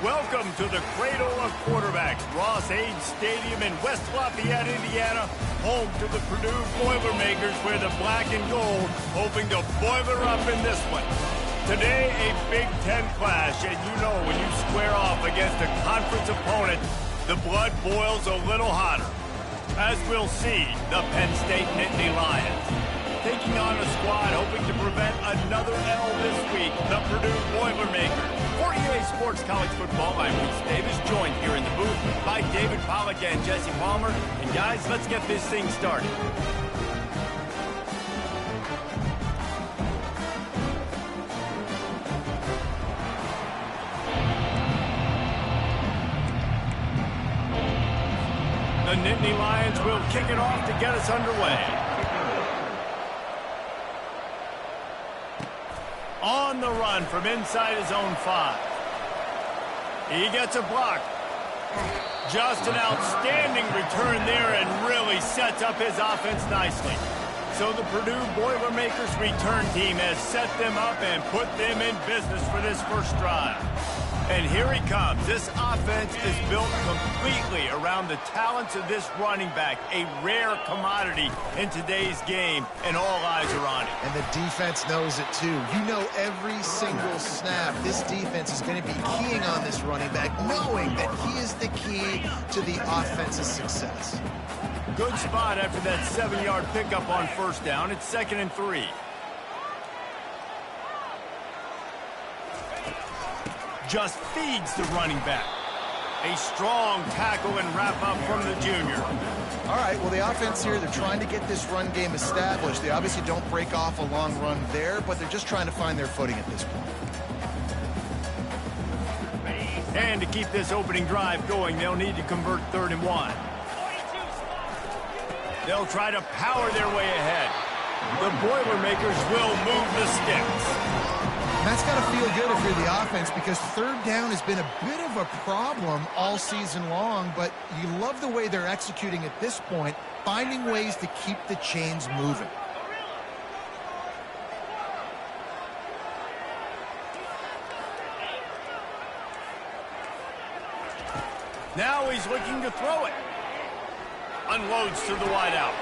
Welcome to the cradle of quarterbacks, Ross-Ade Stadium in West Lafayette, Indiana, home to the Purdue Boilermakers, where the black and gold hoping to boiler up in this one. Today, a Big Ten clash, and you know when you square off against a conference opponent, the blood boils a little hotter. As we'll see, the Penn State Nittany Lions taking on a squad hoping to prevent another L this week, the Purdue Boilermakers. For EA Sports College Football, I'm Reese Davis, joined here in the booth by David Pollack and Jesse Palmer. And guys, let's get this thing started. The Nittany Lions will kick it off to get us underway. On the run from inside his own 5. He gets a block. Just an outstanding return there and really sets up his offense nicely. So the Purdue Boilermakers return team has set them up and put them in business for this first drive. And here he comes. This offense is built completely around the talents of this running back, a rare commodity in today's game, and all eyes are on it. And the defense knows it too. You know every single snap, this defense is going to be keying on this running back, knowing that he is the key to the offense's success. Good spot after that 7-yard pickup on first down. It's 2nd and 3. Just feeds the running back. A strong tackle and wrap-up from the junior. All right, well, the offense here, they're trying to get this run game established. They obviously don't break off a long run there, but they're just trying to find their footing at this point. And to keep this opening drive going, they'll need to convert 3rd and 1. They'll try to power their way ahead. The Boilermakers will move the sticks. That's got to feel good if you're the offense, because 3rd down has been a bit of a problem all season long, but you love the way they're executing at this point, finding ways to keep the chains moving. Now he's looking to throw it. Unloads to the wideout.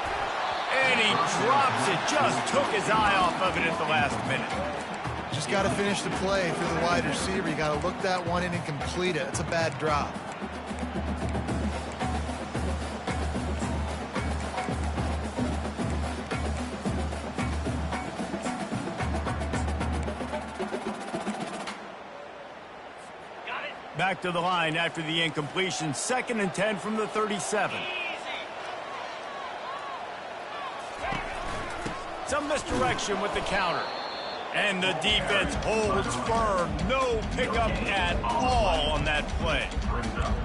And he drops it. Just took his eye off of it at the last minute. Just got to finish the play through the wide receiver. You got to look that one in and complete it. It's a bad drop. Back to the line after the incompletion. 2nd and 10 from the 37. Some misdirection with the counter. And the defense holds firm. No pickup at all on that play.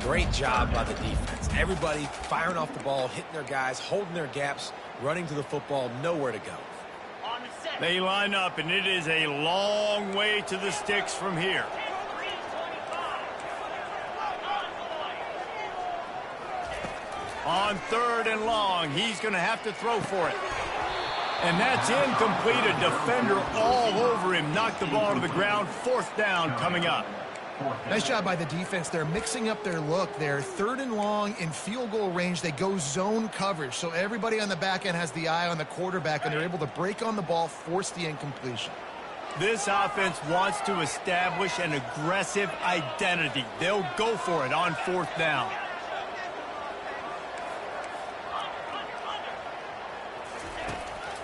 Great job by the defense. Everybody firing off the ball, hitting their guys, holding their gaps, running to the football, nowhere to go. They line up, and it is a long way to the sticks from here. On 3rd and long, he's going to have to throw for it. And that's incomplete. A defender all over him. Knocked the ball to the ground. 4th down coming up. Nice job by the defense. They're mixing up their look there. 3rd and long in field goal range. They go zone coverage. So everybody on the back end has the eye on the quarterback, and they're able to break on the ball, force the incompletion. This offense wants to establish an aggressive identity. They'll go for it on 4th down.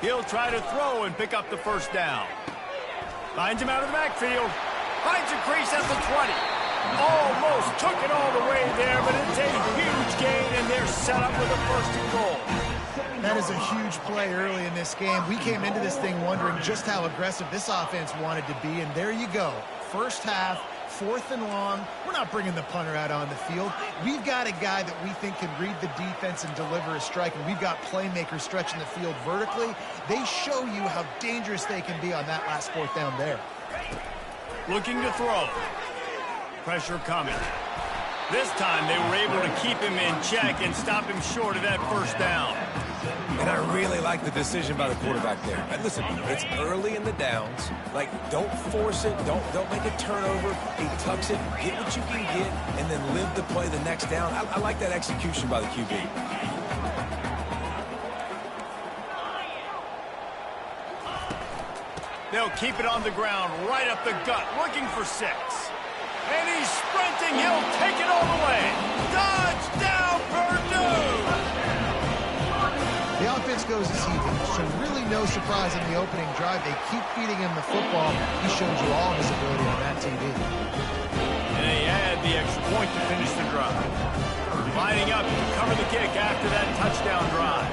He'll try to throw and pick up the 1st down. Finds him out of the backfield. Finds a crease at the 20. Almost took it all the way there, but it's a huge gain, and they're set up with a 1st and goal. That is a huge play early in this game. We came into this thing wondering just how aggressive this offense wanted to be, and there you go. First half, 4th and long. We're not bringing the punter out on the field. We've got a guy that we think can read the defense and deliver a strike, and we've got playmakers stretching the field vertically. They show you how dangerous they can be on that last 4th down there. Looking to throw. Pressure coming. This time they were able to keep him in check and stop him short of that 1st down. And I really like the decision by the quarterback there. And listen, it's early in the downs. Like, don't force it. Don't make a turnover. He tucks it, get what you can get, and then live to play the next down. I like that execution by the QB. They'll keep it on the ground, right up the gut, looking for 6. And he's sprinting. He'll take it all the way. Touchdown, Purdue! The offense goes as even, so really no surprise in the opening drive. They keep feeding him the football. He shows you all of his ability on that TV. And they add the extra point to finish the drive. Lining up to cover the kick after that touchdown drive.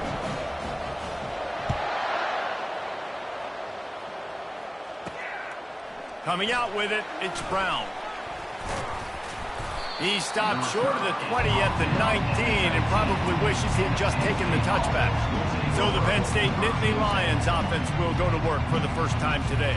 Coming out with it, it's Brown. He stopped short of the 20 at the 19 and probably wishes he had just taken the touchback. So the Penn State Nittany Lions offense will go to work for the first time today.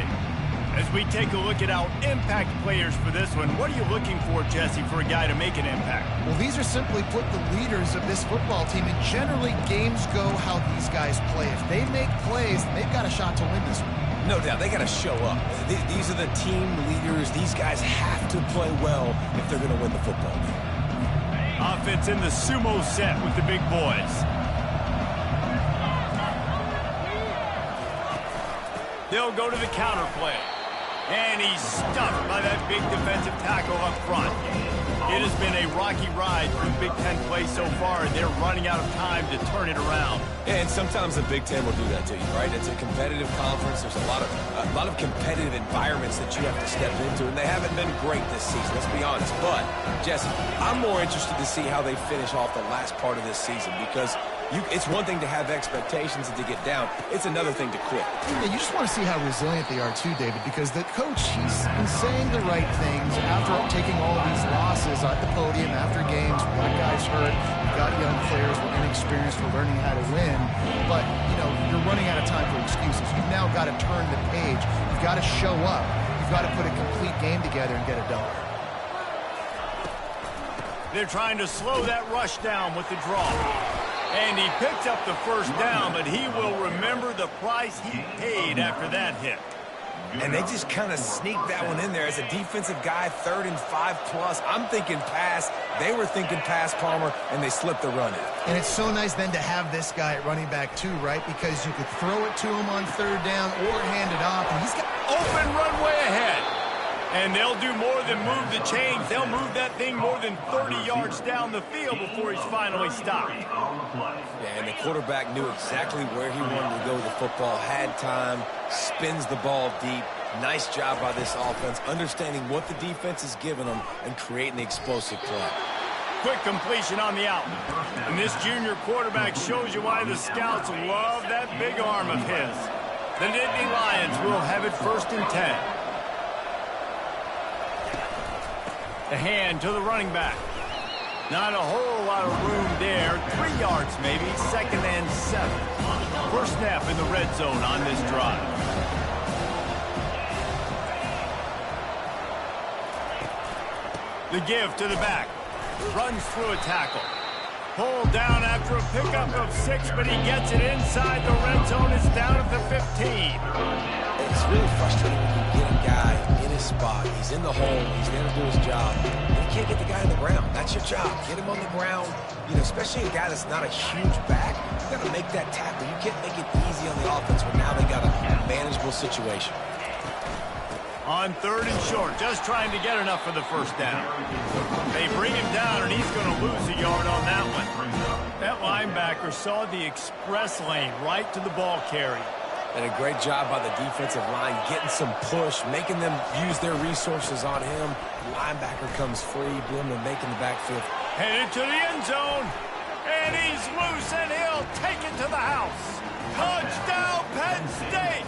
As we take a look at our impact players for this one, what are you looking for, Jesse, for a guy to make an impact? Well, these are simply put the leaders of this football team, and generally games go how these guys play. If they make plays, they've got a shot to win this one. No doubt, they got to show up. These are the team leaders. These guys have to play well if they're going to win the football game. Offense in the sumo set with the big boys. They'll go to the counter play. And he's stuffed by that big defensive tackle up front. It has been a rocky ride through Big Ten play so far, and they're running out of time to turn it around. And sometimes the Big Ten will do that to you, right? It's a competitive conference. There's a lot of competitive environments that you have to step into, and they haven't been great this season, let's be honest. But, Jesse, I'm more interested to see how they finish off the last part of this season, because it's one thing to have expectations and to get down. It's another thing to quit. Yeah, you just want to see how resilient they are too, David, because the coach, he's been saying the right things after taking all of these losses at the podium, after games. We got guys hurt, we got young players, we're inexperienced, we're learning how to win. But, you know, you're running out of time for excuses. You've now got to turn the page. You've got to show up. You've got to put a complete game together and get it done. They're trying to slow that rush down with the draw. And he picked up the first down, but he will remember the price he paid after that hit. And they just kind of sneaked that one in there as a defensive guy, 3rd and 5+. I'm thinking pass. They were thinking pass, Palmer, and they slipped the run in. And it's so nice then to have this guy at running back too, right? Because you could throw it to him on 3rd down or hand it off, and he's got open runway ahead. And they'll do more than move the chains. They'll move that thing more than 30 yards down the field before he's finally stopped. Yeah, and the quarterback knew exactly where he wanted to go with the football, had time, spins the ball deep. Nice job by this offense, understanding what the defense is giving them and creating the explosive play. Quick completion on the out. And this junior quarterback shows you why the scouts love that big arm of his. The Nittany Lions will have it 1st and 10. The hand to the running back. Not a whole lot of room there. 3 yards maybe. 2nd and 7. First snap in the red zone on this drive. The give to the back. Runs through a tackle. Pulled down after a pickup of 6, but he gets it inside the red zone. It's down at the 15. It's really frustrating when you get a guy in his spot. He's in the hole. He's there to do his job. And you can't get the guy on the ground. That's your job. Get him on the ground. You know, especially a guy that's not a huge back. You got to make that tackle. You can't make it easy on the offense when now they got a manageable situation. On 3rd and short, just trying to get enough for the first down. They bring him down, and he's going to lose a yard on that one. That linebacker saw the express lane right to the ball carrier. And a great job by the defensive line, getting some push, making them use their resources on him. Linebacker comes free, doing the making the backfield. Headed to the end zone, and he's loose, and he'll take it to the house. Touchdown, Penn State!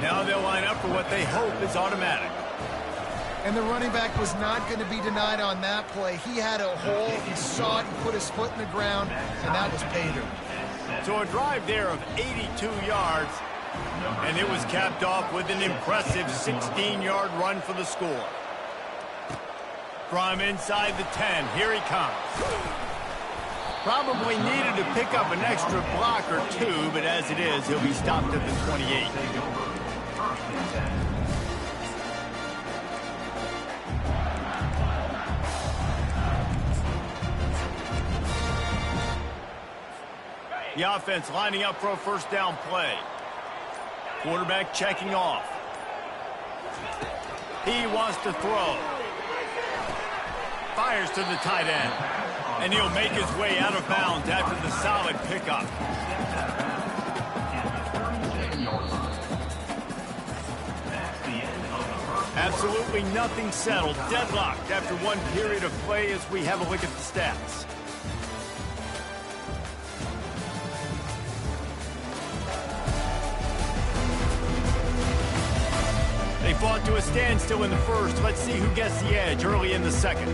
Now they'll line up for what they hope is automatic. And the running back was not going to be denied on that play. He had a hole, he saw it, he put his foot in the ground, and that was pay dirt. So a drive there of 82 yards, and it was capped off with an impressive 16-yard run for the score. From inside the 10, here he comes. Probably needed to pick up an extra block or two, but as it is, he'll be stopped at the 28. The offense lining up for a first down play. Quarterback checking off. He wants to throw. Fires to the tight end. And he'll make his way out of bounds after the solid pickup. Absolutely nothing settled. Deadlocked after one period of play as we have a look at the stats. They fought to a standstill in the first. Let's see who gets the edge early in the second.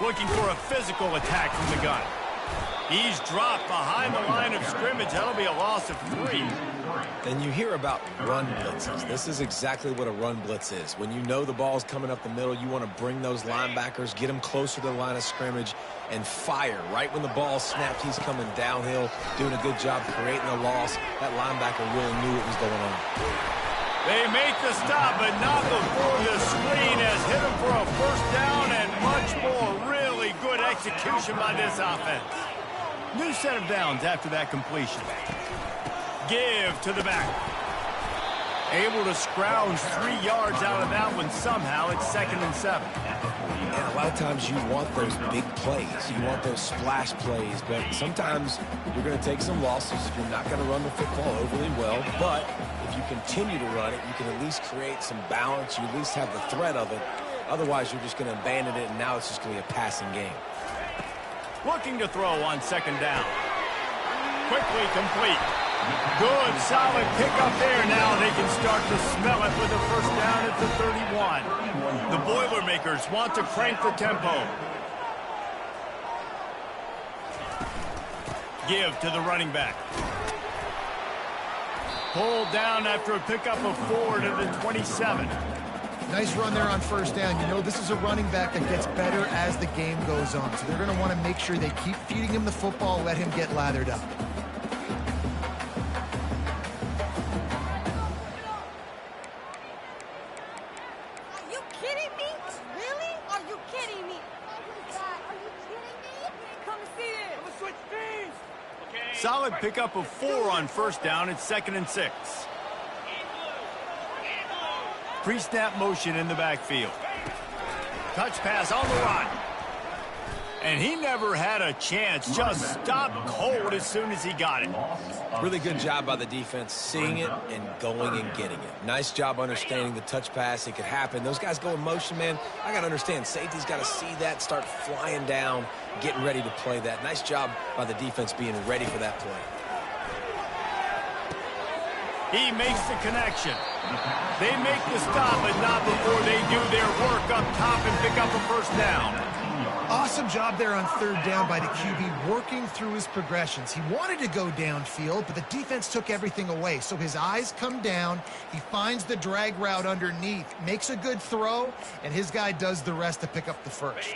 Looking for a physical attack from the gun. He's dropped behind the line of scrimmage. That'll be a loss of 3. And you hear about run blitzes. This is exactly what a run blitz is. When you know the ball's coming up the middle, you want to bring those linebackers, get them closer to the line of scrimmage, and fire. Right when the ball snapped, he's coming downhill, doing a good job creating a loss. That linebacker really knew what was going on. They make the stop, but not before the screen has hit him for a first down and much more. Really good execution by this offense. New set of downs after that completion. Give to the back. Able to scrounge 3 yards out of that one somehow. It's 2nd and 7. And a lot of times you want those big plays. You want those splash plays. But sometimes you're going to take some losses if you're not going to run the football overly well. But if you continue to run it, you can at least create some balance. You at least have the threat of it. Otherwise, you're just going to abandon it, and now it's just going to be a passing game. Looking to throw on 2nd down. Quickly complete. Good, solid pickup there. Now they can start to smell it with a first down at the 31. The Boilermakers want to crank the tempo. Give to the running back. Pulled down after a pickup of 4 to the 27. Nice run there on first down. You know, this is a running back that gets better as the game goes on. So they're going to want to make sure they keep feeding him the football, let him get lathered up. Are you kidding me? Really? Are you kidding me? Are you kidding me? Come and see this. I'm gonna switch teams. Okay. Solid pickup of 4 on first down. It's 2nd and 6. Pre-snap motion in the backfield. Touch pass on the run. And he never had a chance. Just stopped cold as soon as he got it. Really good job by the defense, seeing it and going and getting it. Nice job understanding the touch pass. It could happen. Those guys go in motion, man. I got to understand. Safety's got to see that, start flying down, getting ready to play that. Nice job by the defense being ready for that play. He makes the connection. They make the stop, but not before they do their work up top and pick up a first down. Awesome job there on 3rd down by the QB, working through his progressions. He wanted to go downfield, but the defense took everything away. So his eyes come down. He finds the drag route underneath, makes a good throw, and his guy does the rest to pick up the first.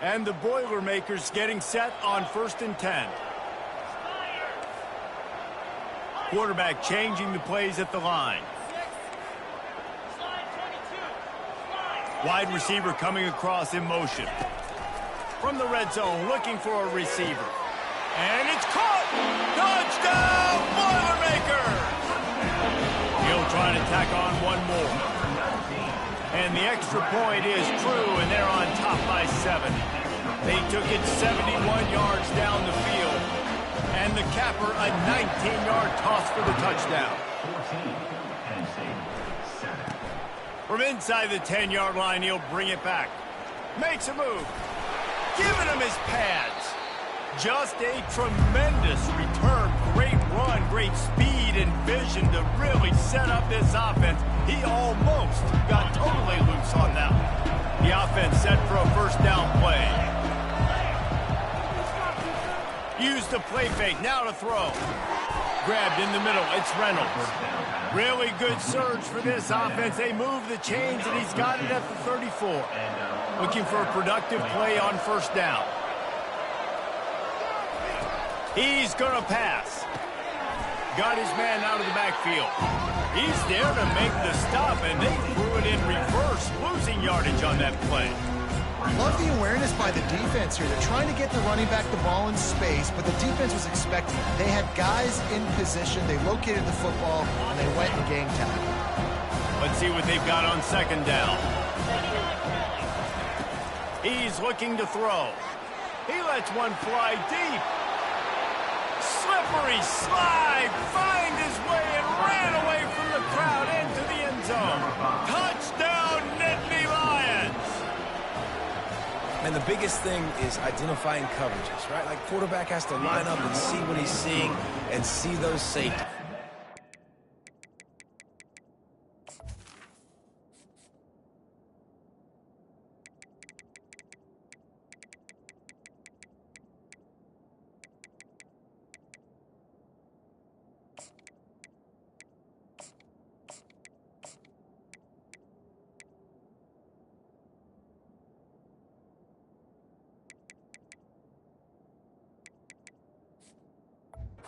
And the Boilermakers getting set on 1st and 10. Quarterback changing the plays at the line. Wide receiver coming across in motion. From the red zone, looking for a receiver. And it's caught! Touchdown, Boilermakers! He'll try to tack on one more. And the extra point is true, and they're on top by 7. They took it 71 yards down the field. And the capper, a 19-yard toss for the touchdown. From inside the 10-yard line, he'll bring it back. Makes a move. Giving him his pads. Just a tremendous return. Great run, great speed and vision to really set up this offense. He almost got totally loose on that one. The offense set for a first down play. Use the play fake. Now to throw. Grabbed in the middle. It's Reynolds. Really good surge for this offense. They move the chains, and he's got it at the 34. Looking for a productive play on first down. He's going to pass. Got his man out of the backfield. He's there to make the stop, and they threw it in reverse, losing yardage on that play. Love the awareness by the defense here. They're trying to get the running back the ball in space, but the defense was expecting it. They had guys in position. They located the football, and they went and gang tackled. Let's see what they've got on second down. He's looking to throw. He lets one fly deep. Slippery slide, find his way and ran away from the crowd into the end zone. Touchdown, Nittany Lions! And the biggest thing is identifying coverages, right? Like, quarterback has to line up and see what he's seeing and see those safeties.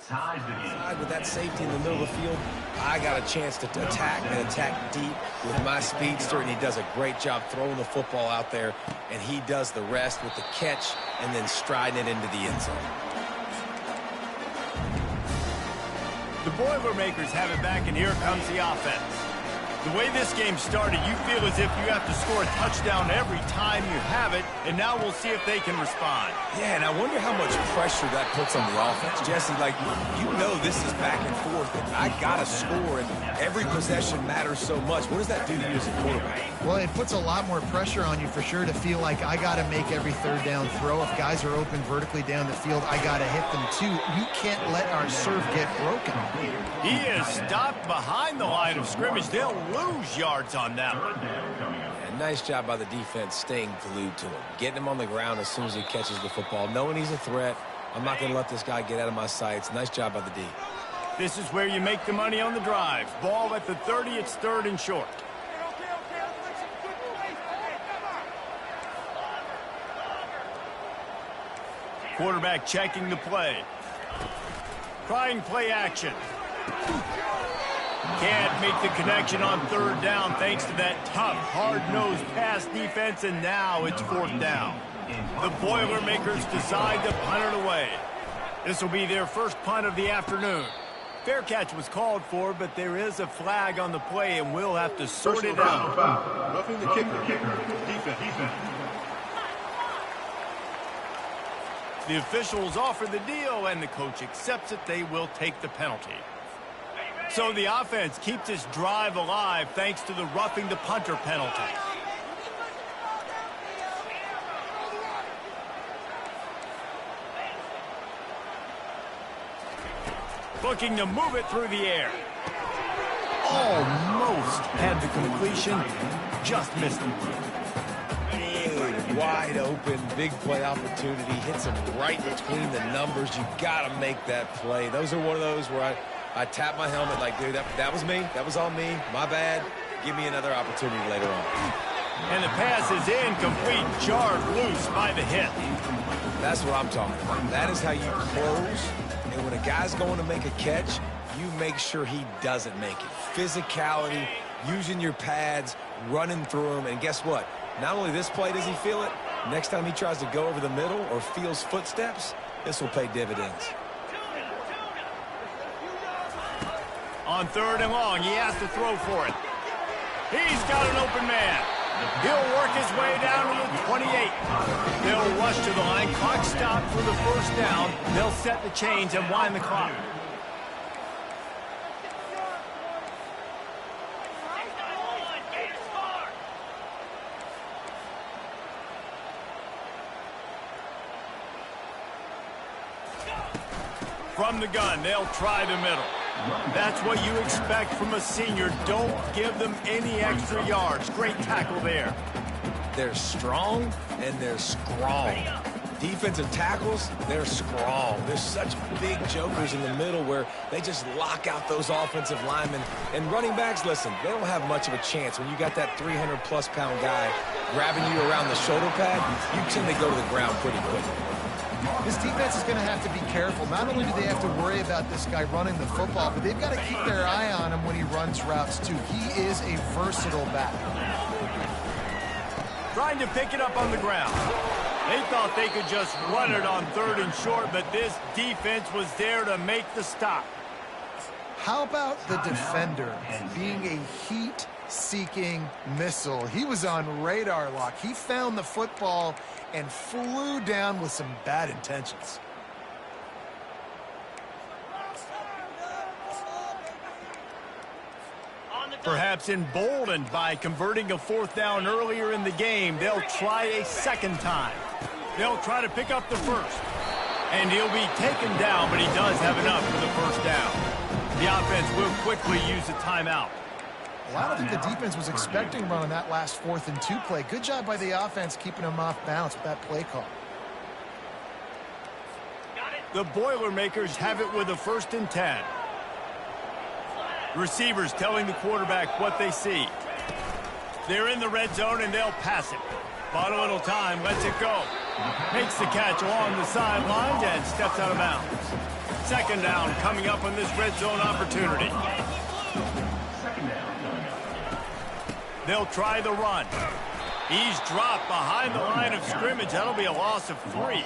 Side with that safety in the middle of the field, I got a chance to attack and attack deep with my speedster, and he does a great job throwing the football out there, and he does the rest with the catch and then striding it into the end zone. The Boilermakers have it back, and here comes the offense. The way this game started, you feel as if you have to score a touchdown every time you have it, and now we'll see if they can respond. Yeah, and I wonder how much pressure that puts on the offense. Jesse, like, you know this is back and forth, and I got to score, and every possession matters so much. What does that do to you as a quarterback? Well, it puts a lot more pressure on you for sure to feel like I got to make every third down throw. If guys are open vertically down the field, I got to hit them too. We can't let our serve get broken. He is stopped behind the line of scrimmage. They'll lose yards on that one. And nice job by the defense staying glued to him, getting him on the ground as soon as he catches the football, knowing he's a threat. I'm not going to let this guy get out of my sights. Nice job by the D. This is where you make the money on the drive. Ball at the 30, it's third and short. Quarterback checking the play. Trying play action. Can't make the connection on third down thanks to that tough, hard-nosed pass defense, and now it's fourth down. The Boilermakers decide to punt it away. This will be their first punt of the afternoon. Fair catch was called for, but there is a flag on the play, and we'll have to sort it out. Roughing the kicker. Defense. The officials offer the deal, and the coach accepts it. They will take the penalty. So the offense keeps this drive alive thanks to the roughing the punter penalty. Looking to move it through the air. Almost had the completion, just missed it. Wide open, big play opportunity, hits him right between the numbers. You got to make that play. Those are one of those where I tap my helmet like, dude, that was me. That was on me. My bad. Give me another opportunity later on. And the pass is incomplete, jarred loose by the hit. That's what I'm talking about. That is how you close. And when a guy's going to make a catch, you make sure he doesn't make it. Physicality, using your pads, running through him. And guess what? Not only this play does he feel it, next time he tries to go over the middle or feels footsteps, this will pay dividends. On third and long, he has to throw for it. He's got an open man. He'll work his way down to the 28. They'll rush to the line. Clock stopped for the first down. They'll set the chains and wind the clock. From the gun, they'll try the middle. That's what you expect from a senior. Don't give them any extra yards. Great tackle there. They're strong and they're strong. Defensive tackles, they're strong. There's such big jokers in the middle where they just lock out those offensive linemen. And running backs, listen, they don't have much of a chance. When you got that 300-plus pound guy grabbing you around the shoulder pad, you tend to go to the ground pretty quick. This defense is going to have to be careful. Not only do they have to worry about this guy running the football, but they've got to keep their eye on him when he runs routes, too. He is a versatile back. Trying to pick it up on the ground. They thought they could just run it on 3rd and short, but this defense was there to make the stop. How about the defender being a heat-seeking missile? He was on radar lock. He found the football and flew down with some bad intentions. Perhaps emboldened by converting a 4th down earlier in the game, they'll try a second time. They'll try to pick up the first. And he'll be taken down, but he does have enough for the first down. The offense will quickly use a timeout. Well, I don't think the defense was expecting running that last 4th and 2 play. Good job by the offense keeping them off balance with that play call. The Boilermakers have it with a 1st and 10. Receivers telling the quarterback what they see. They're in the red zone, and they'll pass it. Bought a little time, lets it go. Makes the catch along the sidelines and steps out of bounds. 2nd down coming up on this red zone opportunity. They'll try the run. He's dropped behind the line of scrimmage. That'll be a loss of 3.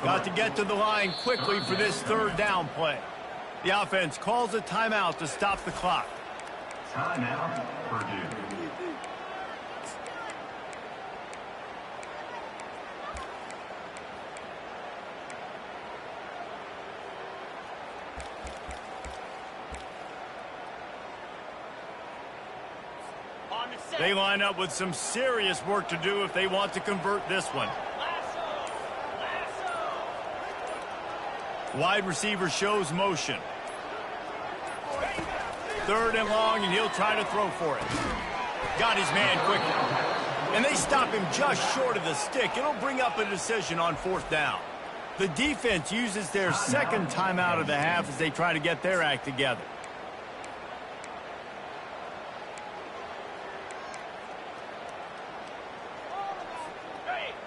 Got to get to the line quickly for this 3rd down play. The offense calls a timeout to stop the clock. Timeout, Purdue. They line up with some serious work to do if they want to convert this one. Wide receiver shows motion. 3rd and long, and he'll try to throw for it. Got his man quickly. And they stop him just short of the stick. It'll bring up a decision on 4th down. The defense uses their 2nd timeout of the half as they try to get their act together.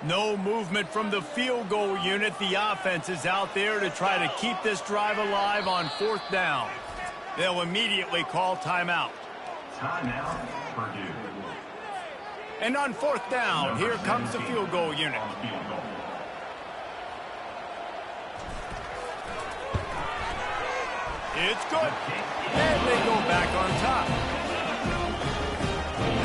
No movement from the field goal unit. The offense is out there to try to keep this drive alive on 4th down. They'll immediately call timeout. Timeout, Purdue. And on 4th down, here comes the field goal unit. It's good. And they go back on top.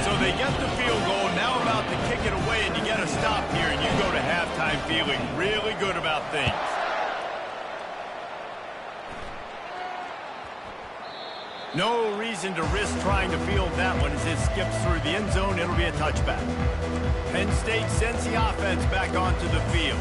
So they get the field goal, now about to kick it away, and you get a stop here, and you go to halftime feeling really good about things. No reason to risk trying to field that one as it skips through the end zone. It'll be a touchback. Penn State sends the offense back onto the field.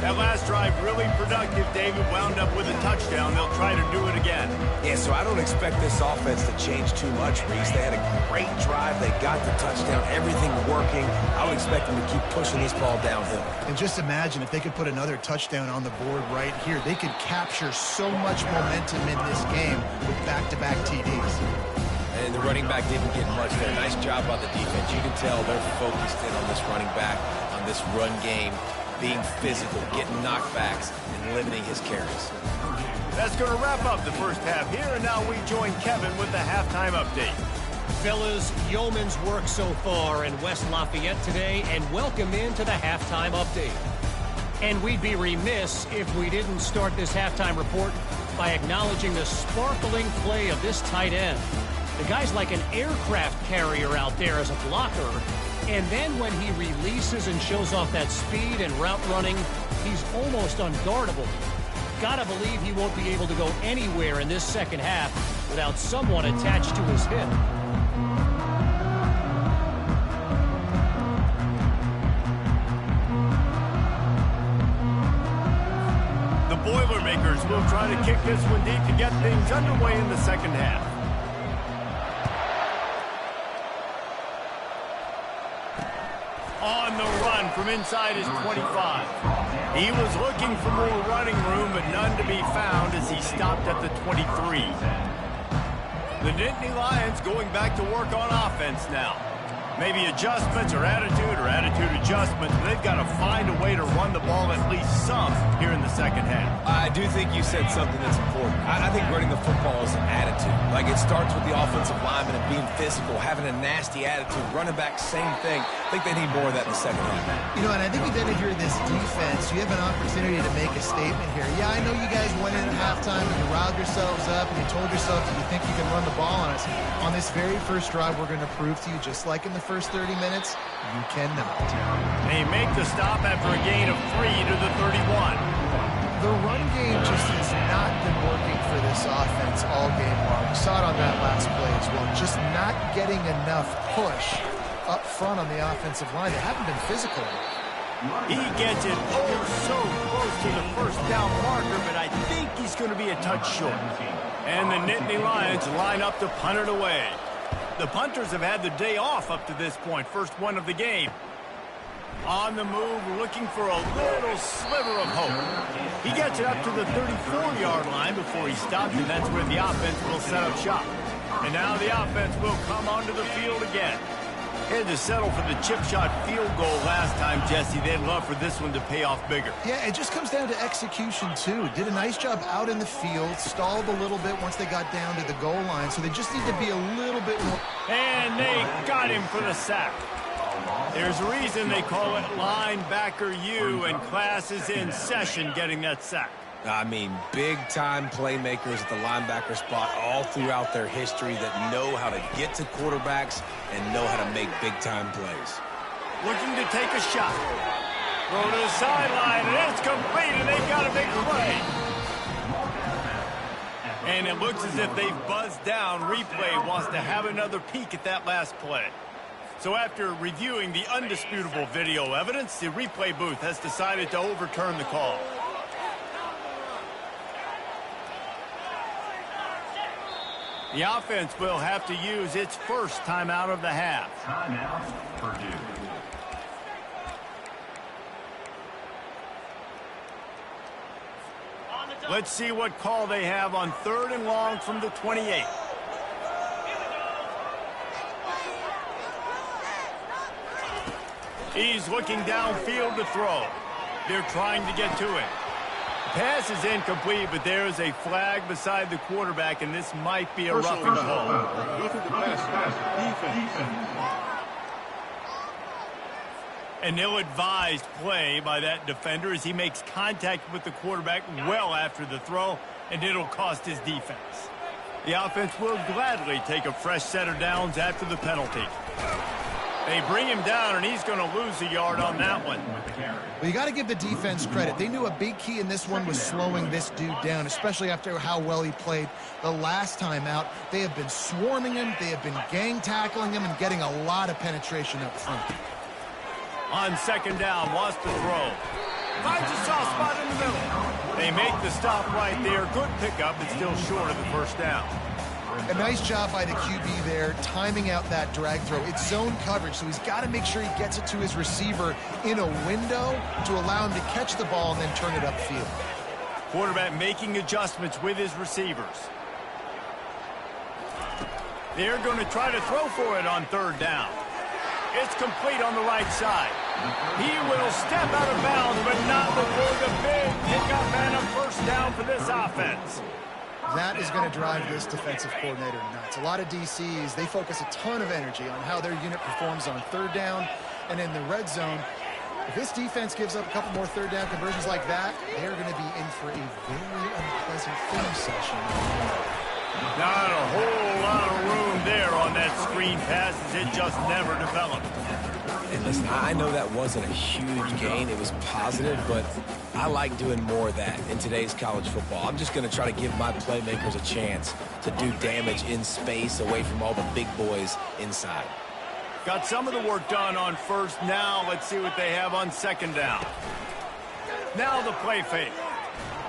That last drive really productive. David wound up with a touchdown. They'll try to do it again. Yeah, so I don't expect this offense to change too much, Reese. They had a great drive. They got the touchdown. Everything working. I would expect them to keep pushing this ball downhill. And just imagine if they could put another touchdown on the board right here. They could capture so much momentum in this game with back-to-back TDs. And the running back didn't get much there. Nice job by the defense. You can tell they're focused in on this running back, on this run game, being physical, getting knockbacks, and limiting his carries. That's going to wrap up the first half here, and now we join Kevin with the halftime update. Fellas, yeoman's work so far in West Lafayette today, and welcome into the halftime update. And we'd be remiss if we didn't start this halftime report by acknowledging the sparkling play of this tight end. The guy's like an aircraft carrier out there as a blocker. And then when he releases and shows off that speed and route running, he's almost unguardable. Gotta believe he won't be able to go anywhere in this second half without someone attached to his hip. The Boilermakers will try to kick this one deep to get things underway in the second half. On the run from inside his 25. He was looking for more running room, but none to be found as he stopped at the 23. The Nittany Lions going back to work on offense now. Maybe adjustments or attitude adjustments. They've got to find a way to run the ball at least some here in the second half. I do think you said something that's important. I think running the football is an attitude. Like, it starts with the offensive lineman and being physical, having a nasty attitude. Running back, same thing. I think they need more of that in the second half. You know, and I think then if you're this defense, you have an opportunity to make a statement here. Yeah, I know you guys went in at halftime and you riled yourselves up and you told yourselves that you think you can run the ball on us. On this very first drive, we're going to prove to you, just like in the first 30 minutes, you cannot. They make the stop after a gain of 3 to the 31. The run game just has not been working for this offense all game long. We saw it on that last play as well. Just not getting enough push up front on the offensive line. They haven't been physical. He gets it so close to the first down marker, but I think he's going to be a touch short. And the Nittany Lions line up to punt it away. The punters have had the day off up to this point, first one of the game. On the move, looking for a little sliver of hope. He gets it up to the 34-yard line before he stops, and that's where the offense will set up shop. And now the offense will come onto the field again. Had to settle for the chip shot field goal last time, Jesse. They'd love for this one to pay off bigger. Yeah, it just comes down to execution, too. Did a nice job out in the field, stalled a little bit once they got down to the goal line, so they just need to be a little bit more. And they got him for the sack. There's a reason they call it linebacker U, and class is in session getting that sack. I mean, big-time playmakers at the linebacker spot all throughout their history that know how to get to quarterbacks and know how to make big-time plays. Looking to take a shot. Throw to the sideline, and it's complete, and they've got a big play. And it looks as if they've buzzed down. Replay wants to have another peek at that last play. So after reviewing the undisputable video evidence, the replay booth has decided to overturn the call. The offense will have to use its first timeout of the half. Timeout, Purdue. Let's see what call they have on 3rd and long from the 28. He's looking downfield to throw. They're trying to get to it. Pass is incomplete, but there is a flag beside the quarterback, and this might be a roughing call. An ill-advised play by that defender as he makes contact with the quarterback well after the throw, and it'll cost his defense. The offense will gladly take a fresh set of downs after the penalty. They bring him down, and he's going to lose a yard on that one. Well, you got to give the defense credit. They knew a big key in this one was slowing this dude down, especially after how well he played the last time out. They have been swarming him. They have been gang tackling him and getting a lot of penetration up front. On 2nd down, wants to throw. Finds a soft spot in the middle. They make the stop right there. Good pickup, but still short of the first down. A nice job by the QB there, timing out that drag throw. It's zone coverage, so he's got to make sure he gets it to his receiver in a window to allow him to catch the ball and then turn it upfield. Quarterback making adjustments with his receivers. They're going to try to throw for it on 3rd down. It's complete on the right side. He will step out of bounds, but not before the big pickup and a first down for this offense. That is going to drive this defensive coordinator nuts. A lot of DCs, they focus a ton of energy on how their unit performs on 3rd down and in the red zone. If this defense gives up a couple more 3rd down conversions like that, they're going to be in for a very unpleasant film session. Not a whole lot of room there on that screen pass as it just never developed. And listen, I know that wasn't a huge gain. It was positive, but I like doing more of that in today's college football. I'm just going to try to give my playmakers a chance to do damage in space away from all the big boys inside. Got some of the work done on 1st. Now let's see what they have on 2nd down. Now the play fake.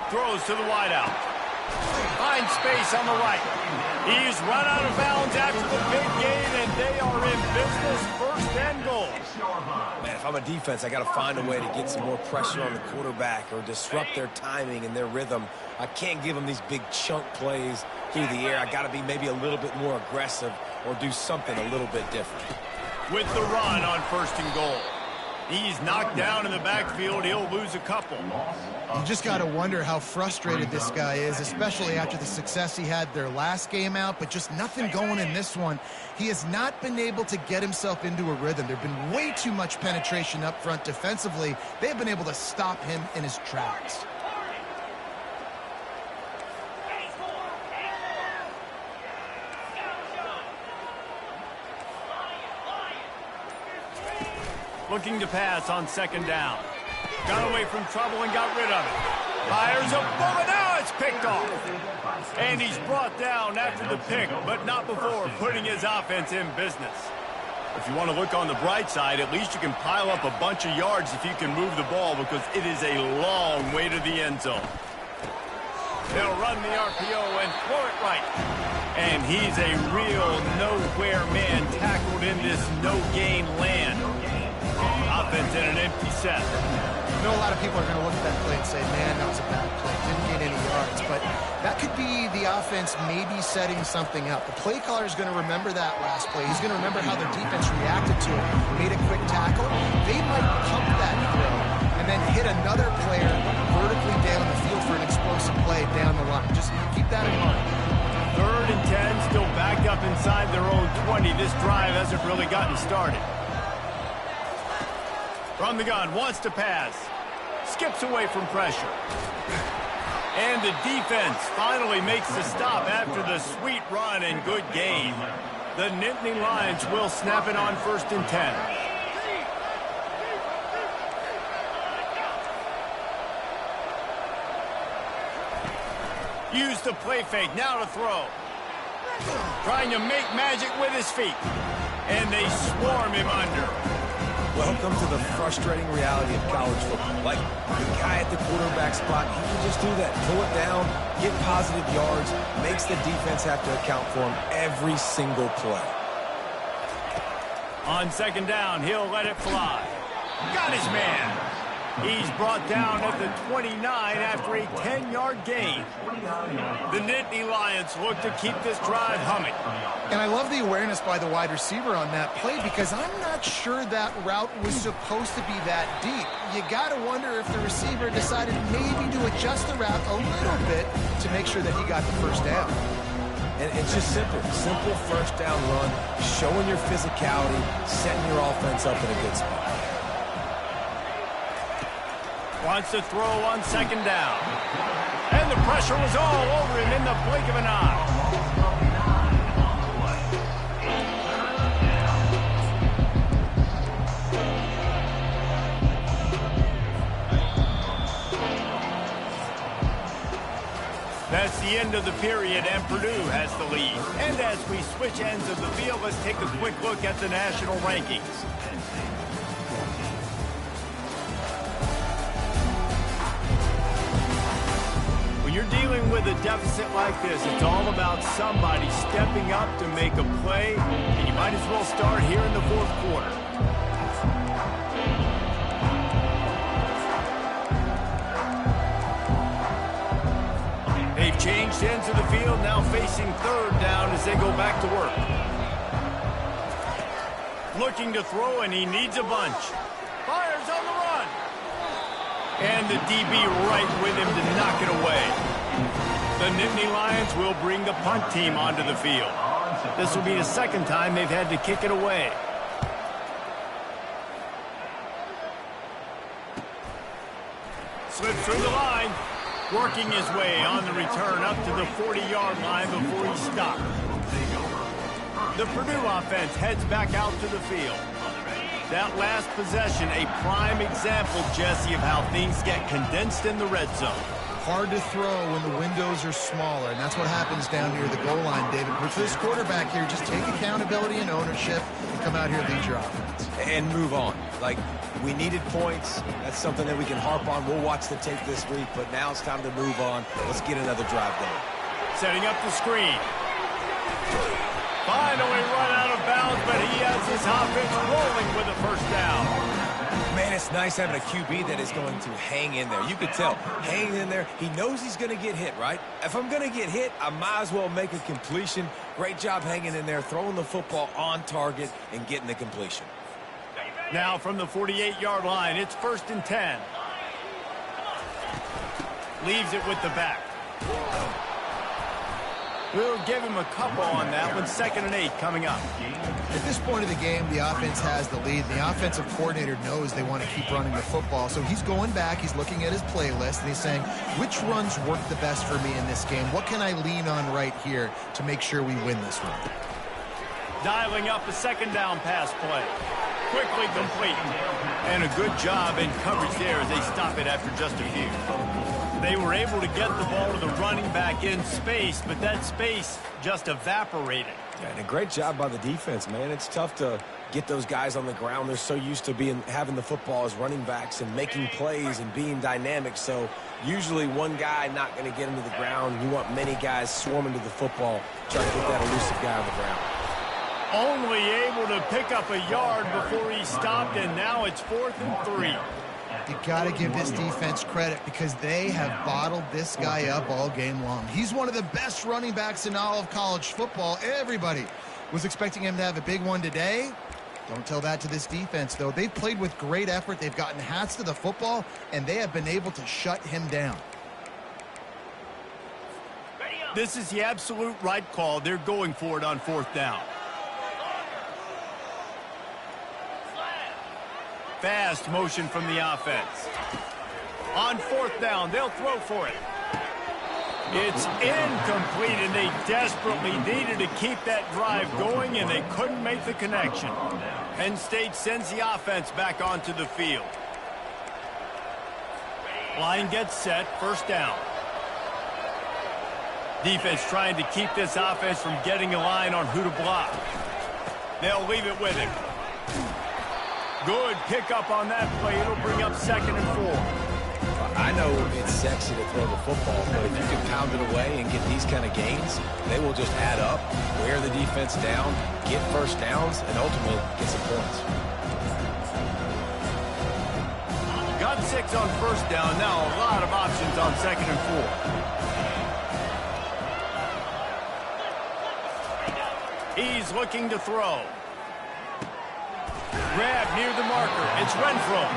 Throws to the wideout. Finds space on the right. He's run out of bounds after the big gain, and they are in business, 1st and goal. Man, if I'm a defense, I got to find a way to get some more pressure on the quarterback or disrupt their timing and their rhythm. I can't give them these big chunk plays through the air. I got to be maybe a little bit more aggressive or do something a little bit different. With the run on 1st and goal. He's knocked down in the backfield. He'll lose a couple. You just got to wonder how frustrated this guy is, especially after the success he had their last game out, but just nothing going in this one. He has not been able to get himself into a rhythm. There's been way too much penetration up front defensively. They've been able to stop him in his tracks. Looking to pass on 2nd down. Got away from trouble and got rid of it. Fires a bullet. Now it's picked off. And he's brought down after the pick, but not before putting his offense in business. If you want to look on the bright side, at least you can pile up a bunch of yards if you can move the ball, because it is a long way to the end zone. They'll run the RPO and throw it right. And he's a real nowhere man tackled in this no-gain land. Offense in an empty set. I know a lot of people are going to look at that play and say, man, that was a bad play. Didn't gain any yards. But that could be the offense maybe setting something up. The play caller is going to remember that last play. He's going to remember how their defense reacted to it. Made a quick tackle. They might pump that throw and then hit another player vertically down the field for an explosive play down the line. Just keep that in mind. 3rd and 10, still backed up inside their own 20. This drive hasn't really gotten started. From the gun, wants to pass. Skips away from pressure. And the defense finally makes the stop after the sweet run and good gain. The Nittany Lions will snap it on 1st and 10. Use the play fake, now to throw. Trying to make magic with his feet. And they swarm him under. Welcome to the frustrating reality of college football. Like, the guy at the quarterback spot, he can just do that. Pull it down, get positive yards, makes the defense have to account for him every single play. On 2nd down, he'll let it fly. Got his man. He's brought down at the 29 after a 10-yard gain. The Nittany Lions look to keep this drive humming. And I love the awareness by the wide receiver on that play, because I'm not sure that route was supposed to be that deep. You got to wonder if the receiver decided maybe to adjust the route a little bit to make sure that he got the 1st down. And it's just simple 1st down run, showing your physicality, setting your offense up in a good spot. Wants to throw on 2nd down. And the pressure was all over him in the blink of an eye. That's the end of the period, and Purdue has the lead. And as we switch ends of the field, let's take a quick look at the national rankings. When you're dealing with a deficit like this, it's all about somebody stepping up to make a play, and you might as well start here in the 4th quarter. They've changed ends of the field, now facing 3rd down as they go back to work. Looking to throw, and he needs a bunch. Fires on the run. And the DB right with him to knock it away. The Nittany Lions will bring the punt team onto the field. This will be the 2nd time they've had to kick it away. Slips through the line. Working his way on the return up to the 40-yard line before he stopped. The Purdue offense heads back out to the field. That last possession, a prime example, Jesse, of how things get condensed in the red zone. Hard to throw when the windows are smaller, and that's what happens down near the goal line, David. But for this quarterback here, just take accountability and ownership and come out here and lead your offense. and move on. Like, we needed points. That's something that we can harp on. We'll watch the tape this week, but now it's time to move on. Let's get another drive going. Setting up the screen. Finally run out of bounds, but he has his offense rolling with a first down. Man, it's nice having a QB that is going to hang in there. You could tell, hanging in there, he knows he's going to get hit, right? If I'm going to get hit, I might as well make a completion. Great job hanging in there, throwing the football on target and getting the completion. Now from the 48-yard line, it's 1st and 10. Leaves it with the back. We'll give him a couple on that one. 2nd and 8 coming up. At this point of the game, the offense has the lead. The offensive coordinator knows they want to keep running the football. So he's going back, he's looking at his playlist, and he's saying, which runs work the best for me in this game? What can I lean on right here to make sure we win this one? Dialing up a 2nd down pass play. Quickly complete. And a good job in coverage there as they stop it after just a few. They were able to get the ball to the running back in space, but that space just evaporated. Yeah, and a great job by the defense, man. It's tough to get those guys on the ground. They're so used to having the football as running backs and making plays and being dynamic. So usually one guy not going to get him to the ground. You want many guys swarming to the football, trying to get that elusive guy on the ground. Only able to pick up a yard before he stopped, and now it's 4th and 3. You got to give this defense credit because they have bottled this guy up all game long. He's one of the best running backs in all of college football. Everybody was expecting him to have a big one today. Don't tell that to this defense, though. They've played with great effort. They've gotten hats to the football, and they have been able to shut him down. This is the absolute right call. They're going for it on 4th down. Fast motion from the offense. On 4th down, they'll throw for it. It's incomplete, and they desperately needed to keep that drive going, and they couldn't make the connection. Penn State sends the offense back onto the field. Line gets set, 1st down. Defense trying to keep this offense from getting a line on who to block. They'll leave it with him. Good pickup on that play. It'll bring up 2nd and 4. I know it's sexy to throw the football, but if you can pound it away and get these kind of gains, they will just add up, wear the defense down, get first downs, and ultimately get some points. Got 6 on 1st down. Now a lot of options on 2nd and 4. He's looking to throw. Grab near the marker. It's Renfro.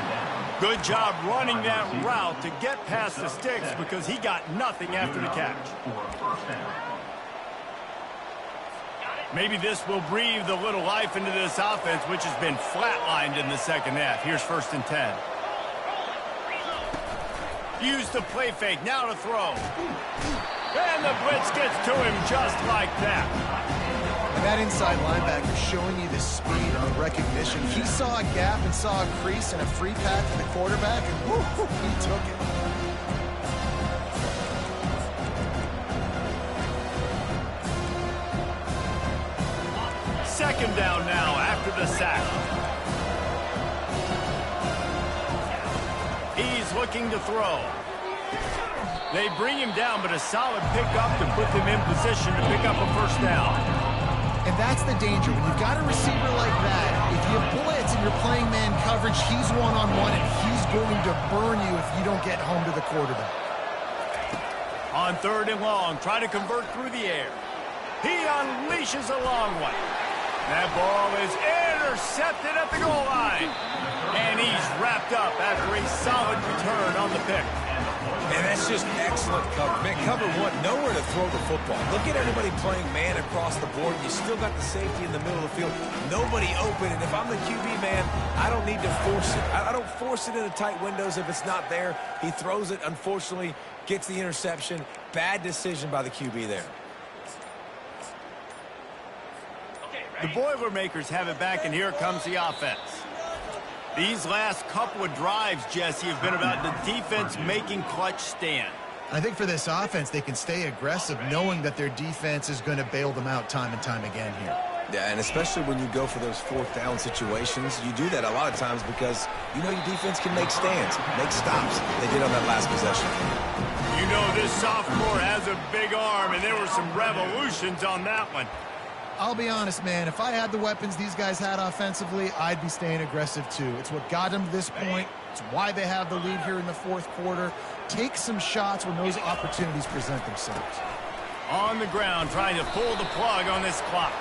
Good job running that route to get past the sticks because he got nothing after the catch. Maybe this will breathe a little life into this offense, which has been flatlined in the 2nd half. Here's 1st and 10. Use the play fake. Now to throw. And the blitz gets to him just like that. And that inside linebacker showing you the speed and the recognition. He saw a gap and saw a crease and a free path to the quarterback, and woo, he took it. Second down now after the sack. He's looking to throw. They bring him down, but a solid pickup to put them in position to pick up a 1st down. And that's the danger. When you've got a receiver like that, if you blitz and you're playing man coverage, he's one-on-one, and he's going to burn you if you don't get home to the quarterback. On 3rd and long, try to convert through the air. He unleashes a long one. That ball is intercepted at the goal line. And he's wrapped up after a solid return on the pick. And that's just excellent cover. Man, cover one, nowhere to throw the football. Look at everybody playing man across the board. You still got the safety in the middle of the field. Nobody open. And if I'm the QB, man, I don't need to force it. I don't force it into tight windows if it's not there. He throws it, unfortunately, gets the interception. Bad decision by the QB there. The Boilermakers have it back, and here comes the offense. These last couple of drives, Jesse, have been about the defense making clutch stand. I think for this offense, they can stay aggressive knowing that their defense is going to bail them out time and time again here. Yeah, and especially when you go for those fourth down situations, you do that a lot of times because you know your defense can make stands, make stops. They did on that last possession. You know this sophomore has a big arm, and there were some revolutions on that one. I'll be honest, man. If I had the weapons these guys had offensively, I'd be staying aggressive too. It's what got them to this point. It's why they have the lead here in the fourth quarter. Take some shots when those opportunities present themselves. On the ground, trying to pull the plug on this clock.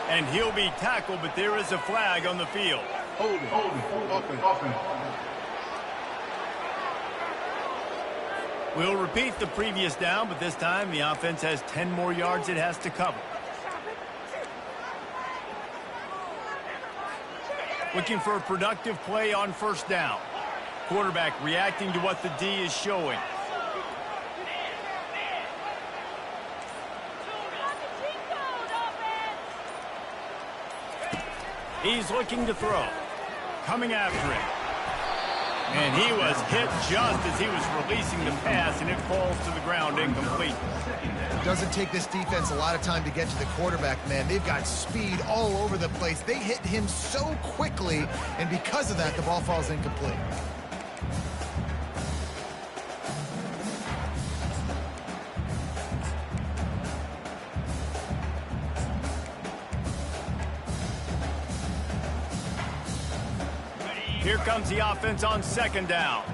And he'll be tackled, but there is a flag on the field. We'll repeat the previous down, but this time the offense has 10 more yards it has to cover. Looking for a productive play on first down. Quarterback reacting to what the D is showing. He's looking to throw. Coming after him. And he was hit just as he was releasing the pass, and it falls to the ground incomplete. It doesn't take this defense a lot of time to get to the quarterback, man. They've got speed all over the place. They hit him so quickly, and because of that, the ball falls incomplete. Here comes the offense on second down.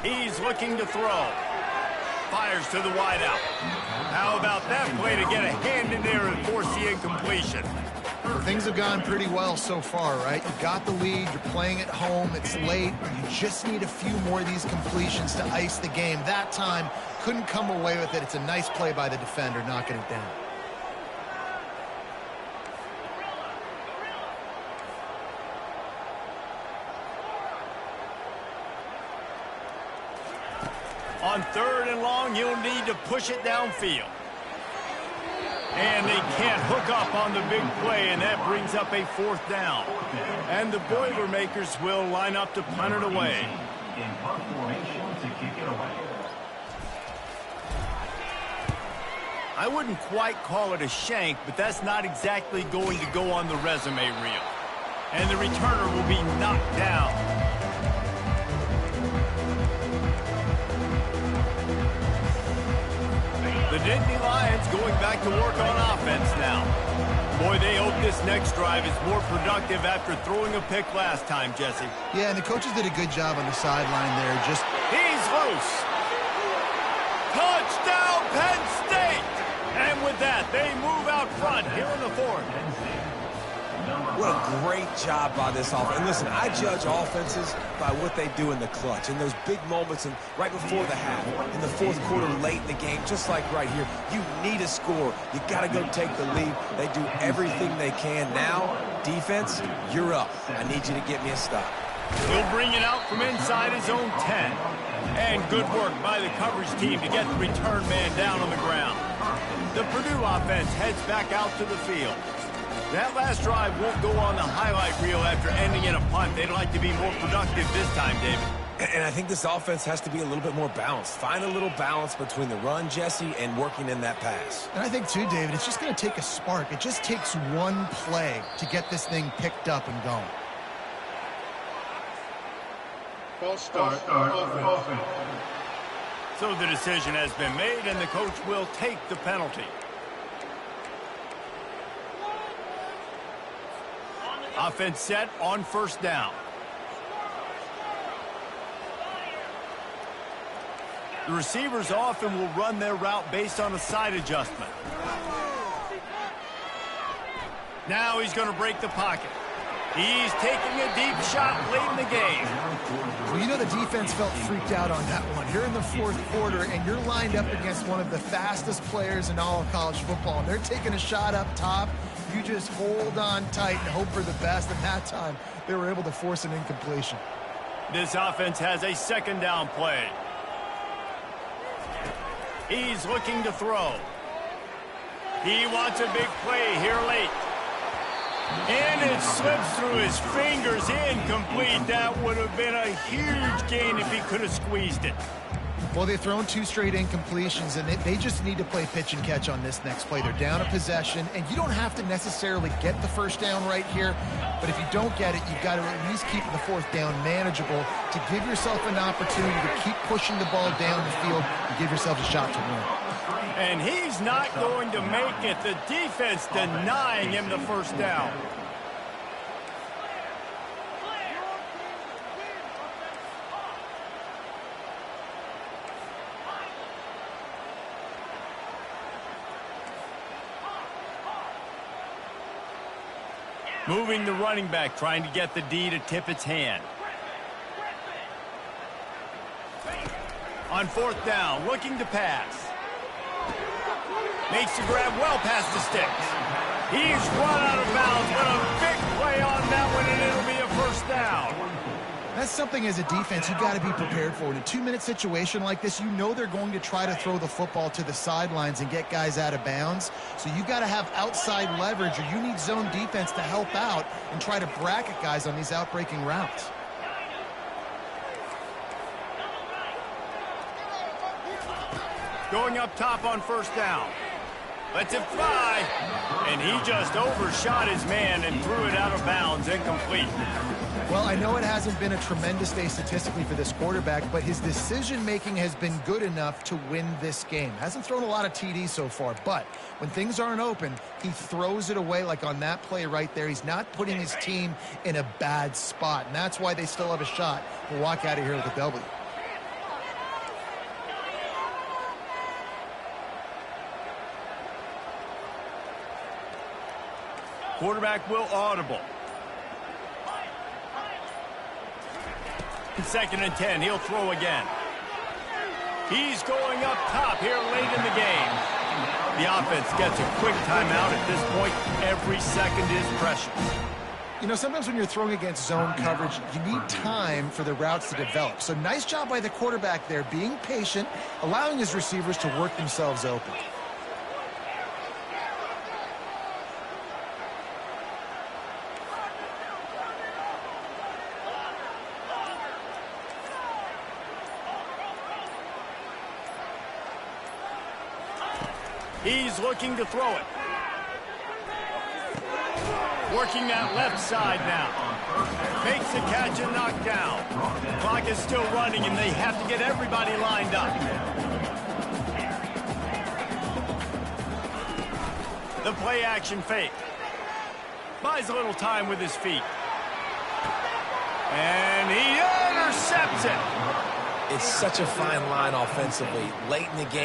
He's looking to throw. Fires to the wideout. How about that play to get a hand in there and force the incompletion? Things have gone pretty well so far, right? You got the lead, you're playing at home, it's late. You just need a few more of these completions to ice the game. That time, couldn't come away with it. It's a nice play by the defender, knocking it down. On third and long, you'll need to push it downfield. And they can't hook up on the big play, and that brings up a fourth down. And the Boilermakers will line up to punt it away. In punt formation to kick it away. I wouldn't quite call it a shank, but that's not exactly going to go on the resume reel. And the returner will be knocked down. The Nittany Lions going back to work on offense now. Boy, they hope this next drive is more productive after throwing a pick last time, Jesse. Yeah, and the coaches did a good job on the sideline there. He's loose. Touchdown, Penn State! And with that, they move out front here in the fourth. What a great job by this offense. And listen, I judge offenses by what they do in the clutch, in those big moments and right before the half, in the fourth quarter, late in the game, just like right here. You need a score. You got to go take the lead. They do everything they can. Now, defense, you're up. I need you to get me a stop. He'll bring it out from inside his own 10. And good work by the coverage team to get the return man down on the ground. The Purdue offense heads back out to the field. That last drive won't go on the highlight reel after ending in a punt. They'd like to be more productive this time, David. And I think this offense has to be a little bit more balanced. Find a little balance between the run, Jesse, and working in that pass. And I think, too, David, it's just going to take a spark. It just takes one play to get this thing picked up and going. False start. Offense. So the decision has been made, and the coach will take the penalty. Offense set on first down. The receivers often will run their route based on a side adjustment. Now he's going to break the pocket. He's taking a deep shot late in the game. Well, you know the defense felt freaked out on that one. You're in the fourth quarter, and you're lined up against one of the fastest players in all of college football. And they're taking a shot up top. You just hold on tight and hope for the best. And that time, they were able to force an incompletion. This offense has a second down play. He's looking to throw. He wants a big play here late. And it slips through his fingers, incomplete. That would have been a huge gain if he could have squeezed it. Well, they've thrown 2 straight incompletions, and they just need to play pitch and catch on this next play. They're down a possession, and you don't have to necessarily get the first down right here, but if you don't get it, you've got to at least keep the 4th down manageable to give yourself an opportunity to keep pushing the ball down the field and give yourself a shot to win. And he's not going to make it. The defense denying him the first down. Moving the running back, trying to get the D to tip its hand. On 4th down, looking to pass. Makes the grab well past the sticks. He's run out of bounds, but a big play on that one, and it'll be a first down. That's something as a defense you've got to be prepared for. In a 2-minute situation like this, you know they're going to try to throw the football to the sidelines and get guys out of bounds. So you've got to have outside leverage, or you need zone defense to help out and try to bracket guys on these outbreaking routes. Going up top on 1st down. Lets it fly, and he just overshot his man and threw it out of bounds, incomplete. Well, I know it hasn't been a tremendous day statistically for this quarterback, but his decision-making has been good enough to win this game. Hasn't thrown a lot of TDs so far, but when things aren't open, he throws it away like on that play right there. He's not putting his team in a bad spot, and that's why they still have a shot to walk out of here with a W. Quarterback will audible. 2nd and 10, he'll throw again. He's going up top here late in the game. The offense gets a quick timeout at this point. Every second is precious. You know, sometimes when you're throwing against zone coverage, you need time for the routes to develop. So nice job by the quarterback there, being patient, allowing his receivers to work themselves open. He's looking to throw it. Working that left side now. Makes the catch and knocked down. Clock is still running, and they have to get everybody lined up. The play action fake. Buys a little time with his feet. And he intercepts it. It's such a fine line offensively. Late in the game.